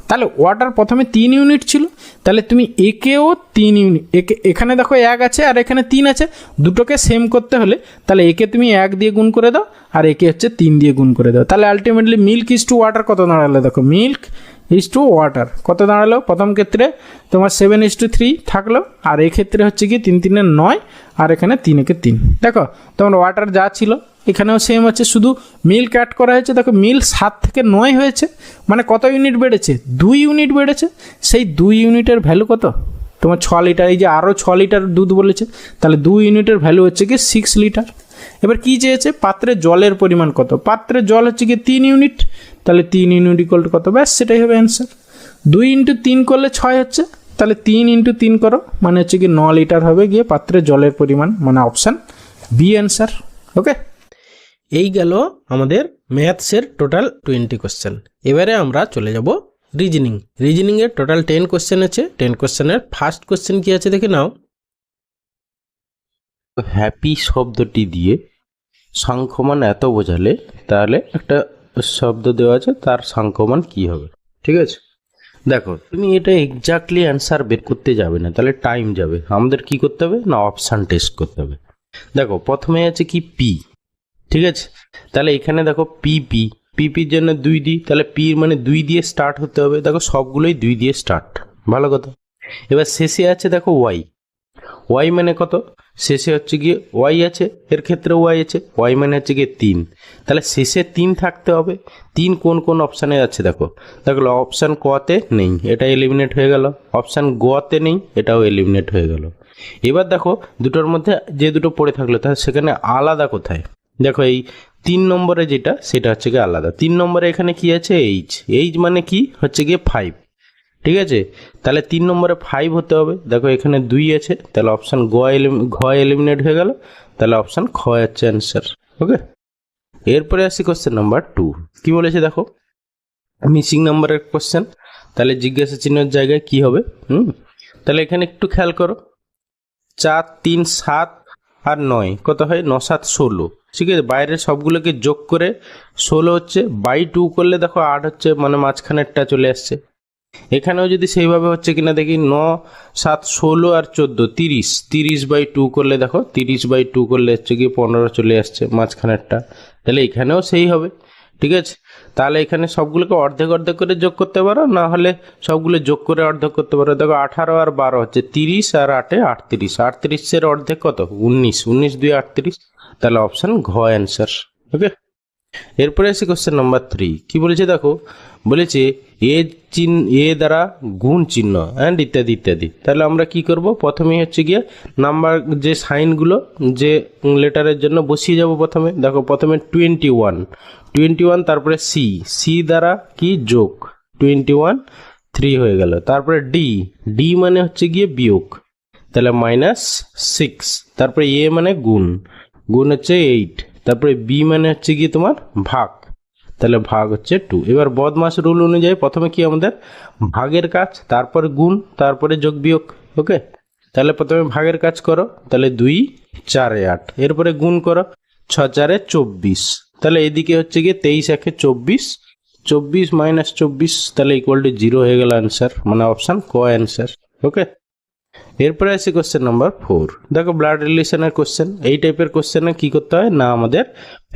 তাহলে ওয়াটার প্রথমে 3 ইউনিট ছিল, তাহলে তুমি একেও 3 ইউনিট, এখানে দেখো 1 আছে আর এখানে 3 আছে, দুটোকে সেম করতে হলে তাহলে একে তুমি 1 দিয়ে গুণ করে দাও আর একে হচ্ছে 3 দিয়ে গুণ করে দাও, তাহলে ultimately milk is to water কত দাঁড়ালো? দেখো মিল্ক ইজ টু ওয়াটার কত দাঁড়ালো? প্রথম ক্ষেত্রে তোমার 7:3 থাকলো, আর এই ক্ষেত্রে হচ্ছে কি 3 3 9, আর এখানে 3 1 3। দেখো তোমার ওয়াটার যা ছিল এখানেও সেম হচ্ছে, শুধু মিল্ক অ্যাড করা হয়েছে। দেখো মিল্ক 7 থেকে 9 হয়েছে, মানে কত ইউনিট বেড়েছে? 2 ইউনিট বেড়েছে। সেই 2 ইউনিটের ভ্যালু কত? তোমার 6 লিটার, এই যে আরও 6 লিটার দুধ বলেছে, তাহলে 2 ইউনিটের ভ্যালু হচ্ছে কি 6 লিটার। এবার কি চেয়েছে? পাত্রে জলের পরিমাণ কত? পাত্রে জল হচ্ছে কি 3 ইউনিট, তাহলে 3 ইউনিট ইকুয়াল টু কত? ব্যাস সেটাই হবে অ্যান্সার। 2 × 3 করলে 6 হচ্ছে, তাহলে 3 × 3 করো, মানে হচ্ছে কি 9 লিটার হবে গিয়ে পাত্রে জলের পরিমাণ, মানে অপশান বি অ্যান্সার। ওকে, এই গেল আমাদের ম্যাথসের টোটাল 20 কোশ্চেন। এবারে আমরা চলে যাব রিজনিংয়ের টোটাল 10 কোশ্চেন আছে। 10 কোশ্চেনের ফার্স্ট কোশ্চেন কি আছে দেখে নাও। হ্যাপি শব্দটি দিয়ে সাংখ্যমান এত বোঝালে, তাহলে একটা শব্দ দেওয়া আছে, তার সাংখ্যমান কি হবে? ঠিক আছে, দেখো তুমি এটা এক্স্যাক্টলি অ্যান্সার বের করতে যাবে না, তাহলে টাইম যাবে। আমাদের কি করতে হবে না, অপশান টেস্ট করতে হবে। দেখো প্রথমে আছে কি পি, ঠিক আছে, তাহলে এখানে দেখো পিপির জন্য 2 দিই, তাহলে পির মানে 2 দিয়ে স্টার্ট হতে হবে। দেখো সবগুলোই 2 দিয়ে স্টার্ট, ভালো কথা। এবার শেষে আছে দেখো ওয়াই, ওয়াই মানে কত, শেষে হচ্ছে গিয়ে ওয়াই আছে, এর ক্ষেত্রে ওয়াই আছে, ওয়াই মানে হচ্ছে গিয়ে 3, তাহলে শেষে 3 থাকতে হবে। 3 কোন কোন অপশানে আছে দেখো, দেখলো অপশান কতে নেই, এটা এলিমিনেট হয়ে গেল, অপশান গতে নেই, এটাও এলিমিনেট হয়ে গেল। এবার দেখো দুটোর মধ্যে যে দুটো পড়ে থাকলো তাহলে সেখানে আলাদা কোথায়, দেখো এই 3 নম্বরে যেটা সেটা হচ্ছে গিয়ে আলাদা। 3 নম্বরে এখানে কি আছে, এইচ, এইচ মানে কি হচ্ছে গিয়ে 5, ঠিক আছে, তাহলে 3 নম্বরে 5 হতে হবে। দেখো এখানে 2 আছে, তাহলে অপশান ঘ এলিমিনেট হয়ে গেল, তাহলে অপশান খ হচ্ছে অ্যান্সার। ওকে, এরপরে আসি কোশ্চেন নাম্বার 2। কি বলেছে দেখো, মিসিং নাম্বারের কোশ্চেন, তাহলে জিজ্ঞাসা চিহ্নের জায়গায় কি হবে, তাহলে এখানে একটু খেয়াল করো, 4 3 7 আর 9 কত হয়, 9 7 16, ঠিক আছে, বাইরের সবগুলোকে যোগ করে 16 হচ্ছে, বাই 2 করলে দেখো 8 হচ্ছে, মানে মাঝখানেরটা চলে আসছে। এখানেও যদি সেইভাবে হচ্ছে কিনা দেখি, 9 7 16 আর 14 30, 30 বাই 2 করলে দেখো 30 বাই 2 করলে হচ্ছে কি 15 চলে আসছে মাঝখানেরটা, তাহলে এখানেও সেই হবে, ঠিক আছে। তাহলে এখানে সবগুলোকে অর্ধেক অর্ধেক করে যোগ করতে পারো, না হলে সবগুলো যোগ করে অর্ধেক করতে পারো। দেখো 18 আর 12 হচ্ছে 30, আর 8 38, 38-এর অর্ধেক কত, 19, 19 2 38, তাহলে অপশান ঘ অ্যান্সার। ওকে, এরপরে আসি কোশ্চেন নাম্বার 3। কি বলেছে দেখো, বলেছে এ দ্বারা গুণ চিহ্ন অ্যান্ড ইত্যাদি ইত্যাদি। তাহলে আমরা কি করব, প্রথমেই হচ্ছে গিয়ে নাম্বার যে সাইনগুলো যে লেটারের জন্য বসিয়ে যাব। প্রথমে দেখো, প্রথমে 21, তারপরে সি দ্বারা কি যোগ, 21 3 হয়ে গেল। তারপরে ডি মানে হচ্ছে গিয়ে বিয়োগ, তাহলে -6, তারপরে এ মানে গুণ হচ্ছে 8, তারপরে বি মানে হচ্ছে গিয়ে তোমার ভাগ, তাহলে ভাগ হচ্ছে 2। এবার বদমাস রুল অনুযায়ী প্রথমে কি আমাদের ভাগের কাজ, তারপরে গুণ, তারপরে যোগ বিয়োগ। ওকে, তাহলে প্রথমে ভাগের কাজ করো, তাহলে 2 4 8, এরপরে গুণ করো, 6 4 24, তাহলে এদিকে হচ্ছে গিয়ে 23 1 24, 24 - 24, তাহলে ইকুয়াল টু 0 হয়ে গেল অ্যান্সার, মানে অপশান ক অ্যান্সার। ওকে, এরপরে আসি কোশ্চেন নাম্বার 4। দেখো ব্লাড রিলেশনের কোশ্চেন, এই টাইপের কোশ্চেনে কি করতে হয় না, আমাদের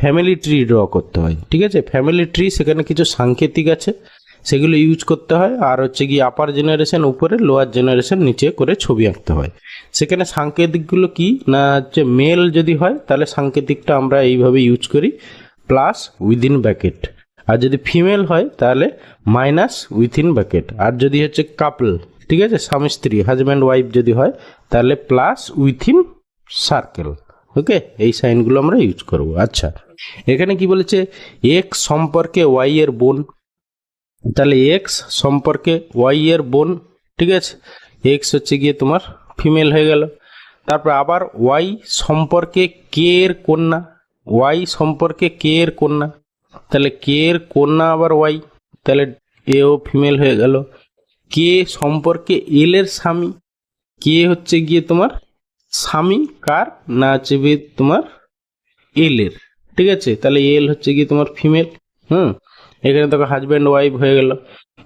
ফ্যামিলি ট্রি ড্র করতে হয়, ঠিক আছে। ফ্যামিলি ট্রি, সেখানে কিছু সাংকেতিক আছে সেগুলো ইউজ করতে হয়, আর হচ্ছে কি আপার জেনারেশন উপরে, লোয়ার জেনারেশন নিচে করে ছবি আঁকতে হয়। সেখানে সাংকেতিকগুলো কি না, হচ্ছে মেল যদি হয় তাহলে সাংকেতিকটা আমরা এইভাবে ইউজ করি, প্লাস উইদিন ব্র্যাকেট, আর যদি ফিমেল হয় তাহলে মাইনাস উইথিন ব্র্যাকেট, আর যদি হচ্ছে কাপল, ঠিক আছে, স্বামী স্ত্রী হাজব্যান্ড ওয়াইফ যদি হয় তাহলে প্লাস উইথিন সার্কেল। ওকে, এই সাইনগুলো আমরা ইউজ করব। আচ্ছা, এখানে কি বলেছে, এক্স সম্পর্কে ওয়াই এর বোন, তাহলে এক্স সম্পর্কে ওয়াই এর বোন, ঠিক আছে, এক্স হচ্ছে গিয়ে তোমার ফিমেল হয়ে গেল। তারপর আবার ওয়াই সম্পর্কে কে এর কন্যা, ওয়াই সম্পর্কে কে এর কন্যা, তাহলে কে এর কন্যা আবার ওয়াই, তাহলে এও ফিমেল হয়ে গেল। কে সম্পর্কে এল এর স্বামী, কে হচ্ছে গিয়ে তোমার স্বামী কার না, হচ্ছে তোমার এল এর, ঠিক আছে, তাহলে এল হচ্ছে গিয়ে তোমার ফিমেল। এখানে দেখো হাজব্যান্ড ওয়াইফ হয়ে গেল।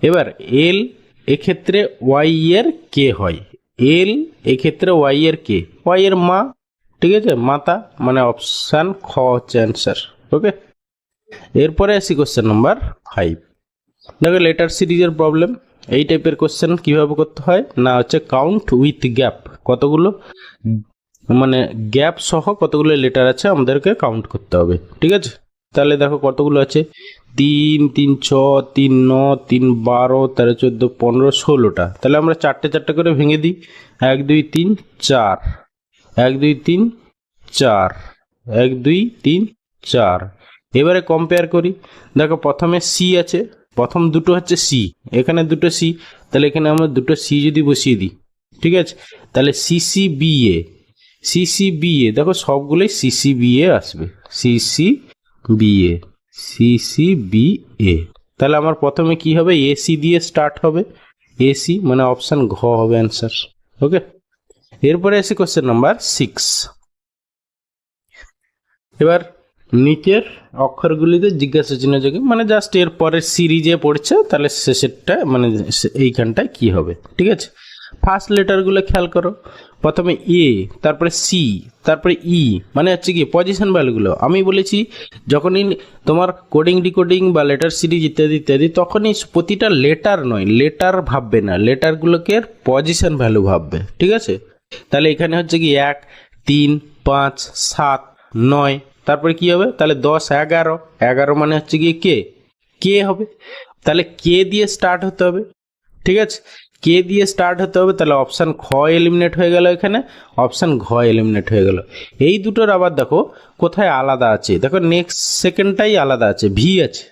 এবার এল এক্ষেত্রে ওয়াই এর কে হয়, এল এক্ষেত্রে ওয়াই এর কে, ওয়াই এর মা, ঠিক আছে, মাতা, মানে অপশান খ হচ্ছে অ্যান্সার। ওকে, এরপরে আসি কোশ্চেন নাম্বার 5। দেখো লেটার সিরিজের প্রবলেম, এই টাইপের কোশ্চেন কিভাবে করতে হয় না, হচ্ছে কাউন্ট উইথ গ্যাপ, কতগুলো মানে গ্যাপ সহ কতগুলো লেটার আছে আমাদেরকে কাউন্ট করতে হবে, ঠিক আছে। তাহলে দেখো কতগুলো আছে, 3 3 6 3 9 3 12 13 14 15 16টা। তাহলে আমরা চারটে চারটে করে ভেঙে দিই, 1 2 3 4, 1 2 3 4, 1 2 3 4। এবারে কম্পেয়ার করি, দেখো প্রথমে সি আছে, প্রথম দুটো হচ্ছে সি, এখানে দুটো সি, তাহলে এখানে আমরা দুটো সি যদি বসিয়ে দিই, ঠিক আছে, তাহলে সিসিবিএ, সিসিবিএ, দেখো সবগুলোই সিসিবিএ আসবে, সিসিবিএ, তাহলে আমার প্রথমে কি হবে, এসি দিয়ে স্টার্ট হবে, এসি মানে অপশান ঘ হবে অ্যান্সার। ওকে, এরপরে আসি কোশ্চেন নাম্বার 6। এবার নিচের অক্ষরগুলিতে জিজ্ঞাসা চিহ্ন যোগে, মানে জাস্ট এর পরের সিরিজে পড়ছে, তাহলে শেষেরটা মানে এইখানটায় কি হবে, ঠিক আছে। ফার্স্ট লেটারগুলো খেয়াল করো, প্রথমে এ, তারপরে সি, তারপরে ই, মানে হচ্ছে কি পজিশন ভ্যালুগুলো। আমি বলেছি যখনই তোমার কোডিং ডিকোডিং বা লেটার সিরিজ ইত্যাদি ইত্যাদি, তখনই প্রতিটা লেটার নয়, লেটার ভাববে না, লেটারগুলোকে পজিশন ভ্যালু ভাববে, ঠিক আছে। তাহলে এখানে হচ্ছে কি 1 3 5 7 9, তারপরে কি হবে তাহলে 10 11, 11 মানে হচ্ছে কি কে হবে, তাহলে কে দিয়ে স্টার্ট হতে হবে। ঠিক আছে, কে দিয়ে স্টার্ট হতে হবে, তাহলে অপশান খ এলিমিনেট হয়ে গেল, এখানে অপশান ঘ এলিমিনেট হয়ে গেল। এই দুটোর আবার দেখো কোথায় আলাদা আছে, দেখো নেক্সট সেকেন্ডটাই আলাদা আছে, ভি আছে।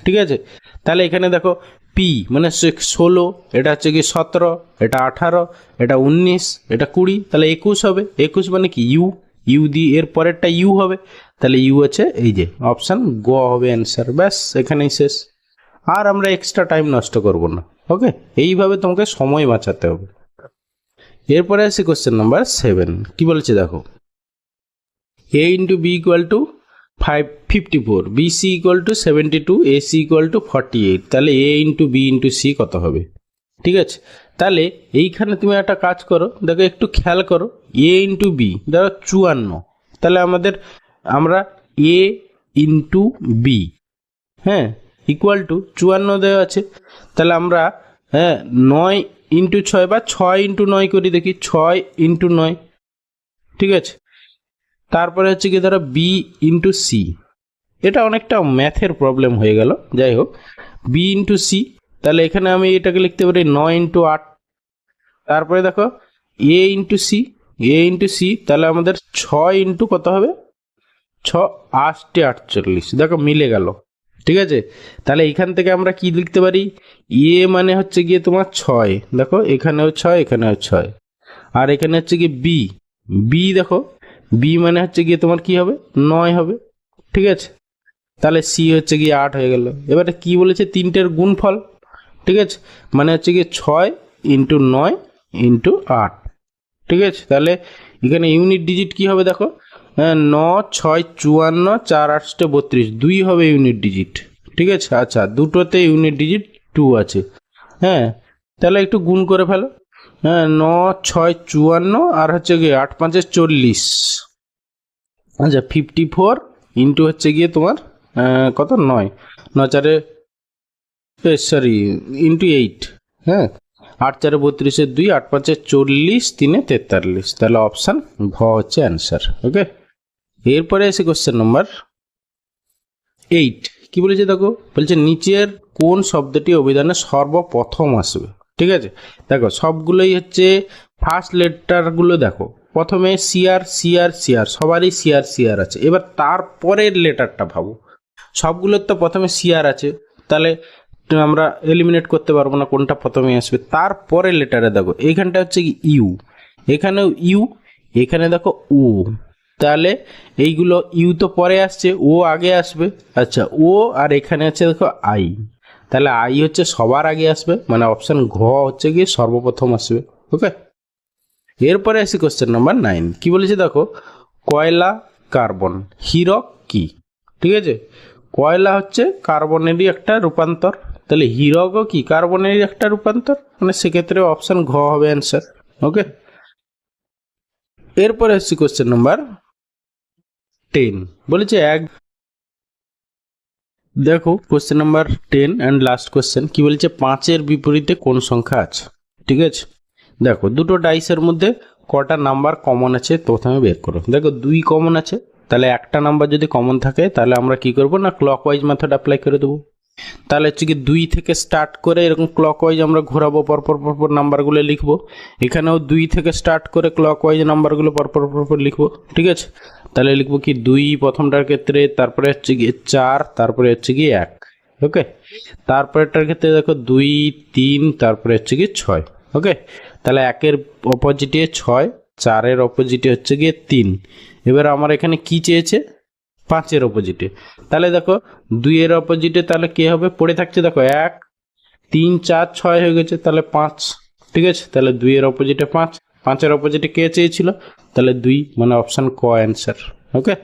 ঠিক আছে, তাহলে এখানে দেখো পি মানে 16, এটা হচ্ছে কি 17, এটা 18, এটা 19, এটা 20, তাহলে 21 হবে। 21 মানে কি ইউ দিয়ে এর পরেরটা ইউ হবে, তাহলে ইউ আছে এই যে অপশান গ হবে অ্যান্সার। ব্যাস এখানেই শেষ, আর আমরা এক্সট্রা টাইম নষ্ট করব না। ওকে, এইভাবে তোমাকে সময় বাঁচাতে হবে। এরপরে আসি কোশ্চেন নাম্বার 7, কি বলেছে দেখো, a into B equal to 54, BC equal to 72, AC equal to 48, তাহলে A into B into C কত হবে। ঠিক আছে, তাহলে এইখানে তুমি একটা কাজ করো, দেখো একটু খেয়াল করো, এ ইন্টু বি দেখো 54, তাহলে আমরা এ ইন্টু বি, হ্যাঁ, ইকুয়াল টু 54 দেওয়া আছে, তাহলে আমরা 9 ইন্টু 6 বা 6 ইন্টু 9 করি দেখি, 6 ইন্টু 9। ঠিক আছে, তারপরে হচ্ছে কি ধরো বি ইন্টু সি, এটা অনেকটা ম্যাথের প্রবলেম হয়ে গেল, যাই হোক বি ইন্টু সি, তাহলে এখানে আমি এটাকে লিখতে পারি 9 ইন্টু 8। তারপরে দেখো এ ইন্টু সি, তাহলে আমাদের 6 ইন্টু কত হবে, 6 8 48, দেখো মিলে গেল। ঠিক আছে, তাহলে এইখান থেকে আমরা কি লিখতে পারি, এ মানে হচ্ছে গিয়ে তোমার 6, দেখো এখানেও 6 এখানেও 6, আর এখানে হচ্ছে গিয়ে বি দেখো বি মানে হচ্ছে গিয়ে তোমার কি হবে 9 হবে। ঠিক আছে, তাহলে সি হচ্ছে গিয়ে 8 হয়ে গেল। এবারে কি বলেছে, তিনটের গুণফল। ঠিক আছে, মানে হচ্ছে গিয়ে 6 ইন্টু 9 ইন্টু 8। ঠিক আছে, তাহলে এখানে ইউনিট ডিজিট কি হবে দেখো, 9 6 54, 4 8 32, 2 হবে ইউনিট ডিজিট। ঠিক আছে, আচ্ছা দুটোতে ইউনিট ডিজিট 2 আছে, হ্যাঁ, তাহলে একটু গুণ করে ফেলো, 9 6 54 আর হচ্ছে গিয়ে 8 5 40, আচ্ছা 54 ইন্টু হচ্ছে গিয়ে তোমার কত 9 9 4 সরি ইন্টু 8, হ্যাঁ 8 4 32 2, 8 5 40, 3 43, তাহলে অপশান ঘ হচ্ছে অ্যান্সার। ওকে, এরপরে এসে কোশ্চেন নাম্বার 8, কি বলেছে দেখো, বলছে নিচের কোন শব্দটি অভিধানে সর্বপ্রথম আসবে। ঠিক আছে, দেখো সবগুলোই হচ্ছে ফার্স্ট লেটারগুলো, দেখো প্রথমে সিআর সবারই সিআর আছে, এবার তারপরের লেটারটা ভাবো, সবগুলোর তো প্রথমে সিআর আছে, তাহলে আমরা এলিমিনেট করতে পারবো না কোনটা প্রথমে আসবে। তারপরে লেটারে দেখো এইখানটা হচ্ছে কি ইউ, এখানেও ইউ, এখানে দেখো ও, তাহলে এইগুলো ইউ তো পরে আসছে, ও আগে আসবে। আচ্ছা ও, আর এখানে আছে দেখো আই, তাহলে আই হচ্ছে সবার আগে আসবে, মানে অপশান ঘ হচ্ছে গিয়ে সর্বপ্রথম আসবে। ওকে, এরপরে আসি কোশ্চেন নাম্বার 9, কি বলেছে দেখো, কয়লা কার্বন হীরক কি। ঠিক আছে, কয়লা হচ্ছে কার্বনেরই একটা রূপান্তর, তাহলে হীরকও কি কার্বনেরই একটা রূপান্তর, মানে সেক্ষেত্রে অপশান ঘ হবে অ্যান্সার। ওকে, এরপরে আসছি কোশ্চেন নাম্বার 10, বলেছে দেখো question number 10 and last question, কি বলেছে 5-এর বিপরীতে কোন সংখ্যা আছে। ঠিক আছে, দেখো দুটো ডাইসের মধ্যে কটা নাম্বার কমন আছে প্রথমে বের করো। দেখো 2 কমন আছে, তাহলে একটা নাম্বার যদি কমন থাকে তাহলে আমরা কি করব না ক্লকওয়াইজ মেথড অ্যাপ্লাই করে দেবো। তাহলে হচ্ছে কি 2 থেকে স্টার্ট করে এরকম ক্লকওয়াইজ আমরা ঘোরাবো, পরপর নাম্বারগুলো লিখবো। এখানেও 2 থেকে স্টার্ট করে ক্লকওয়াইজ নাম্বারগুলো পরপর লিখবো। ঠিক আছে, তাহলে লিখবো কি 2 প্রথমটার ক্ষেত্রে, তারপরে হচ্ছে কি 4, তারপরে হচ্ছে কি 1। ওকে, তারপরেরটার ক্ষেত্রে দেখো 2 3, তারপরে হচ্ছে কি 6। ওকে, তাহলে 1-এর অপোজিটে 6, 4-এর অপোজিটে হচ্ছে গিয়ে 3। এবার আমার এখানে কি চেয়েছে 5-এর অপোজিটে, তাহলে দেখো 2-এর অপোজিটে তাহলে কে হবে পড়ে থাকছে, দেখো 1 3 4 6 হয়ে গেছে, তাহলে 5। ঠিক আছে, তাহলে 2-এর অপোজিটে 5, 5-এর অপোজিটে কে চেয়েছিল, তাহলে 2, মানে অপশান ক অ্যান্সার। ওকে।